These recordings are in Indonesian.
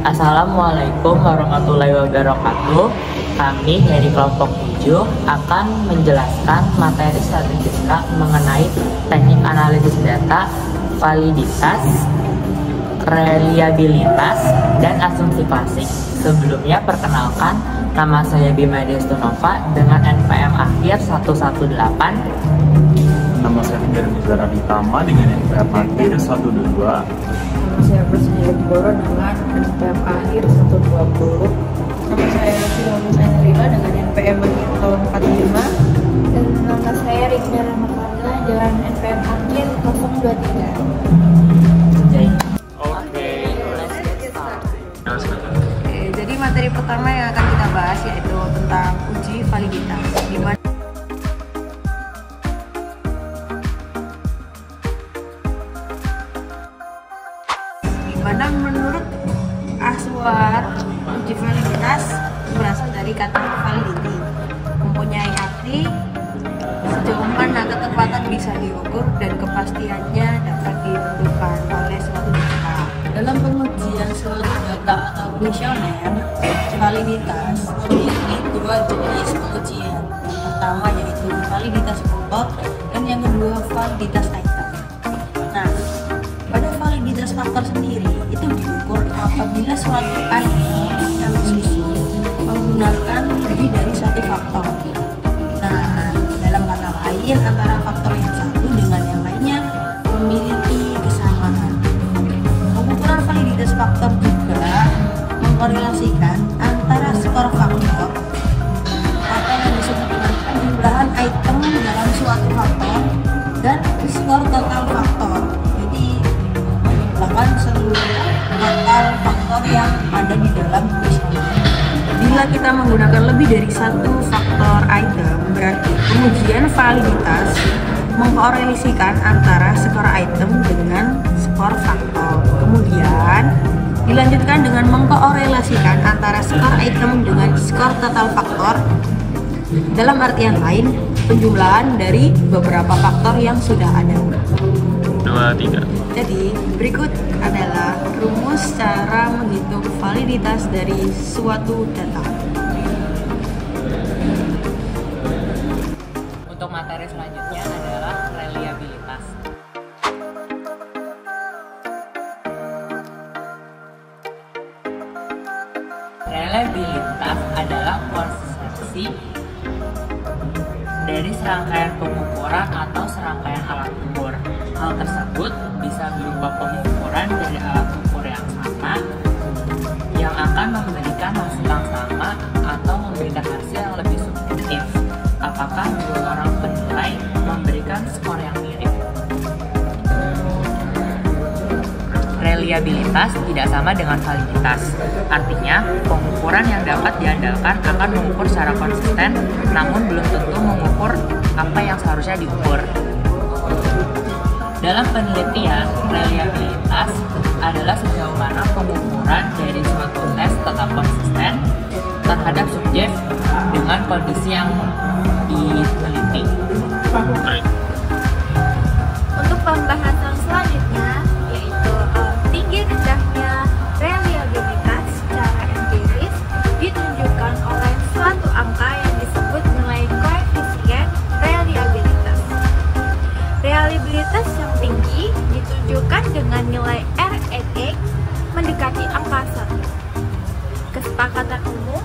Assalamualaikum warahmatullahi wabarakatuh. Kami dari kelompok 7 akan menjelaskan materi statistika mengenai teknik analisis data, validitas, reliabilitas, dan asumsi klasik. Sebelumnya perkenalkan, nama saya Bima Destunova dengan NPM akhir 118. Nama saya Hendra Nizara Ditama dengan NPM akhir 122. Nama saya Prasetya Boro dengan NPM akhir 120. Nama saya Filomis Ainrila dengan NPM akhir tahun 45. Dan nama saya Rikna Ramakarla dengan NPM akhir 023. Jadi materi pertama yang akan kita bahas yaitu tentang uji validitas. Dimana menurut Aswar, uji validitas berasal dari kata validity, mempunyai arti sejauh mana ketepatan bisa diukur dan kepastiannya dapat ditentukan oleh suatu data. Dalam pengujian suatu data atau kuesioner, validitas memiliki dua jenis pengujian. Yang pertama yaitu validitas faktor dan yang kedua validitas item. Nah, pada validitas faktor sendiri itu diukur apabila suatu item yang disusun menggunakan lebih dari satu faktor. Nah, dalam kata lain antara faktor yang satu dengan yang lainnya memiliki kesamaan. Pengukuran validitas faktor juga mengkorelasikan antara skor faktor atau yang disebut dengan penjumlahan item dalam suatu faktor dan skor total faktor. Jadi menjumlahkan seluruh total faktor yang ada di dalam kuesioner. Bila kita menggunakan lebih dari satu faktor item, berarti pengujian validitas mengkorelasikan antara skor item dengan skor faktor. Kemudian dilanjutkan dengan mengkorelasikan antara skor item dengan skor total faktor. Dalam artian lain, penjumlahan dari beberapa faktor yang sudah ada. 2, 3. Jadi, berikut adalah rumus cara menghitung validitas dari suatu data. Untuk materi selanjutnya adalah reliabilitas. Reliabilitas adalah konsistensi dari serangkaian pengukuran atau serangkaian alat ukur. Hal tersebut bisa berupa pengukuran dari alat ukur yang sama yang akan memberikan hasil yang sama atau memberikan hasil yang lebih subjektif. Apakah dua orang penilai memberikan skor yang mirip? Reliabilitas tidak sama dengan validitas. Artinya, pengukuran yang dapat diandalkan akan mengukur secara konsisten, namun belum tentu mengukur apa yang seharusnya diukur. Dalam penelitian, reliabilitas adalah sejauh mana pengukuran dari suatu tes tetap konsisten terhadap subjek dengan kondisi yang diteliti. Untuk pembahasan selanjutnya yaitu tinggi rendahnya reliabilitas secara empiris ditunjukkan oleh suatu angka yang disebut nilai koefisien reliabilitas. Reliabilitas yang tinggi ditunjukkan dengan nilai RNX mendekati angka 1. Kesepakatan umum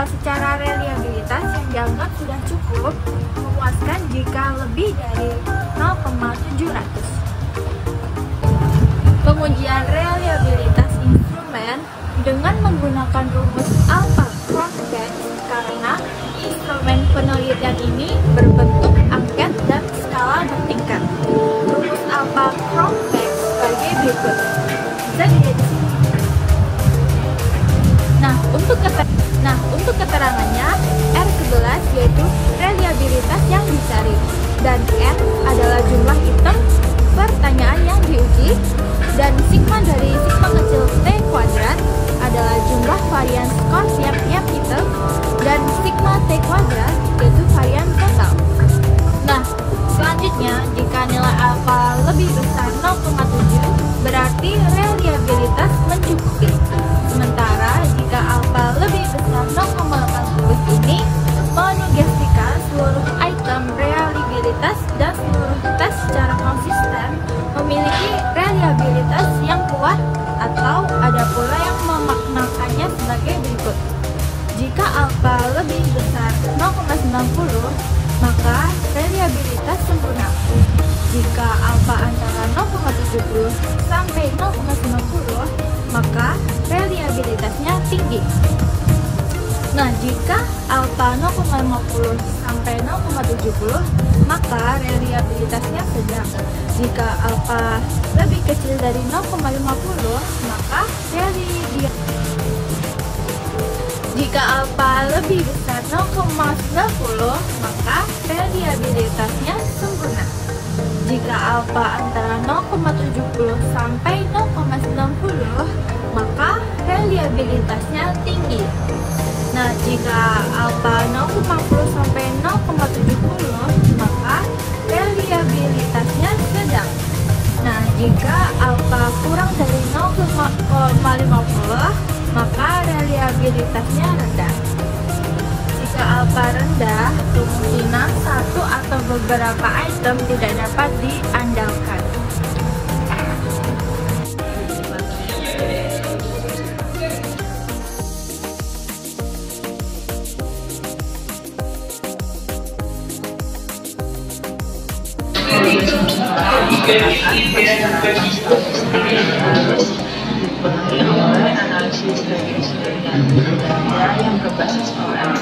secara reliabilitas yang dianggap sudah cukup memuaskan jika lebih dari 0,700. Pengujian reliabilitas instrumen dengan menggunakan rumus alpha-Cronbach karena instrumen penelitian ini berbentuk angket dan skala bertingkat. Rumus alpha-Cronbach sebagai berikut. Bisa dilihat di sini. Untuk keterangannya, R11 yaitu reliabilitas yang dicari dan R adalah jumlah item pertanyaan yang diuji dan sigma dari sigma kecil T kuadrat adalah jumlah varian skor tiap-tiap item dan sigma T kuadrat yaitu varian total. Nah, selanjutnya jika nilai alfa lebih besar 0,7 berarti reliabilitas mencukupi. jika alfa lebih besar 0,90, maka reliabilitas sempurna. Jika alfa antara 0,70 sampai 0,90, maka reliabilitasnya tinggi. Nah, jika alfa 0,50 sampai 0,70, maka reliabilitasnya sedang. Jika alfa lebih kecil dari 0,50, maka jika alfa lebih besar 0,90, maka reliabilitasnya sempurna. Jika alfa antara 0,70 sampai 0,90, maka reliabilitasnya tinggi. Nah, jika alfa 0,50 sampai 0,70, maka reliabilitasnya sedang. Nah, jika alfa kurang dari 0,50, maka reliabilitasnya rendah. Jika alfa rendah, kemungkinan satu atau beberapa item tidak dapat diandalkan. Analisis yang berbasis OLS.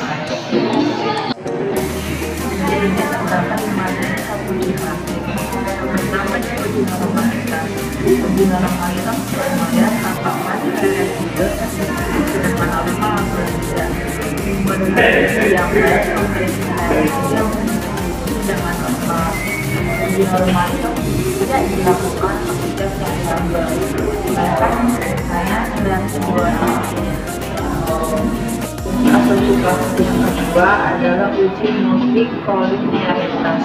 Jadinya terdapat memiliki satu jumlah. Pertama dari normalitas. Normalitas kemudian tampak masih ada juga sedangkan normal berbeda. Yang baik yang dengan normal. Normalitas tidak dilakukan aktivitas yang tambah. Bahkan saya sedang sebuah aplikasi yang kedua adalah uji multikolinearitas.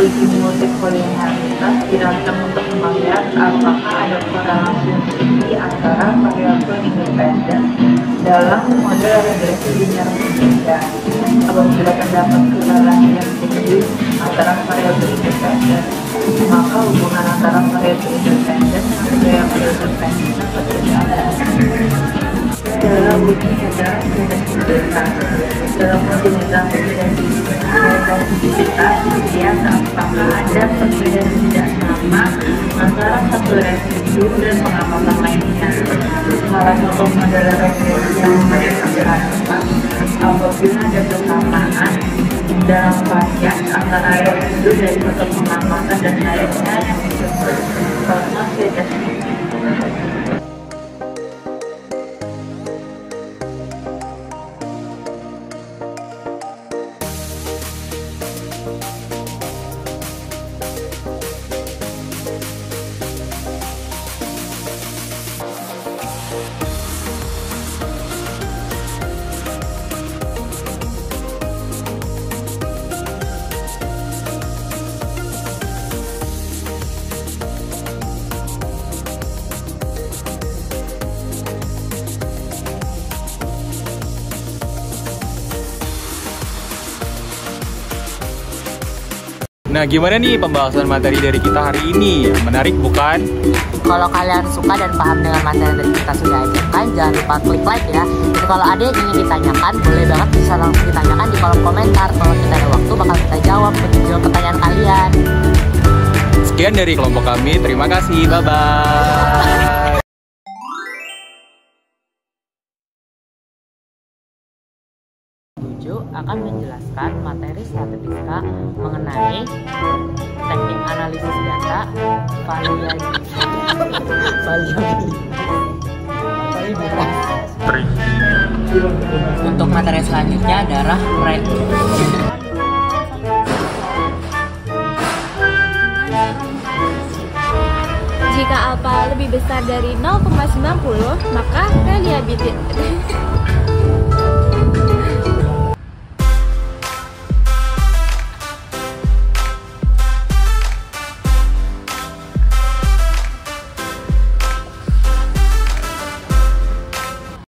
Uji multikolinearitas dirancang untuk melihat apakah ada korelasi tinggi antara variabel independen dalam model regresi linear berbeda. Apabila terdapat korelasi yang tinggi antara variabel independen, maka hubungan antara variabel independen dan variabel dependen dapat terjadi. Dalam uji identitas, dalam rutinitas identitas, dia apakah ada perbedaan tidak sama antara satu residu dan pengamatan lainnya. Salah satu model regresi yang mereka berlakukan apabila ada kesamaan dalam varian antara residu dari satu pengamatan dan lainnya yang disebut prognostisasi. Nah, gimana nih pembahasan materi dari kita hari ini? Menarik bukan? Kalau kalian suka dan paham dengan materi dari kita sudah ajarkan, jangan lupa klik like ya. Dan kalau ada yang ingin ditanyakan, boleh banget bisa langsung ditanyakan di kolom komentar. Kalau kita ada waktu, bakal kita jawab pertanyaan kalian. Sekian dari kelompok kami, terima kasih, bye-bye. Akan menjelaskan materi statistika mengenai teknik analisis data, Untuk materi selanjutnya adalah Jika alfa lebih besar dari 0,90, maka reliabilitas